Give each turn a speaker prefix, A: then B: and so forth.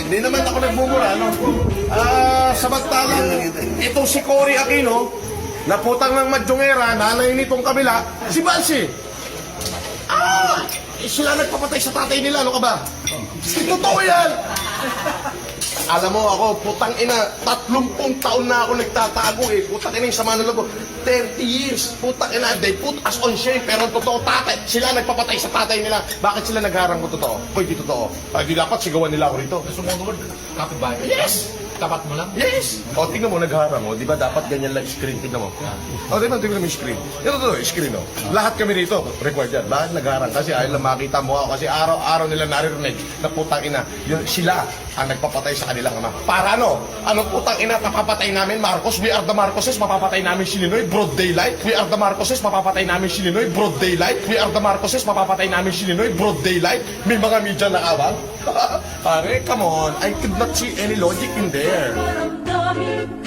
A: Hindi naman ako nagmumura, no? Samantalang itong si Cory Aquino, naputang ng Madyongera, nanay nitong kabila, si Bansi. Sila nagpapatay sa tatay nila, ano ka ba? Totoo yan! Alam mo ako, putang ina, 30 taon na ako nagtatago eh. Putang ina yung sama ng loob ko. 30 years, putang ina, they put us on shame. Pero ang totoo, tatay, sila nagpapatay sa tatay nila. Bakit sila nagharang ko totoo? O hindi totoo? Di dapat sigawan nila ako rito.
B: Sumunod, kapitbahay.
A: Yes!
B: Tapat mo lang?
A: Yes! O, tingnan mo, nagharang mo. Di ba dapat ganyan lang screen? Tingnan mo. O, di ba, tingnan mo yung screen. Ito to, screen, o. Lahat kami rito, record yan. Lahat nagharang kasi ayaw lang makita mo ako. Kasi araw-araw nila naririnig na putang ina. Yun, sila ang nagpapatay sa kanilang ama. Para ano? Anong putang ina papapatay namin, Marcos? We are the Marcoses, mapapatay namin si Ninoy, broad daylight. We are the Marcoses, mapapatay namin si Ninoy, broad daylight. We are the Marcoses, mapapatay namin si Ninoy, broad daylight. May mga media na awang. Pare, come on. I could not see any logic in there.
C: Damdamin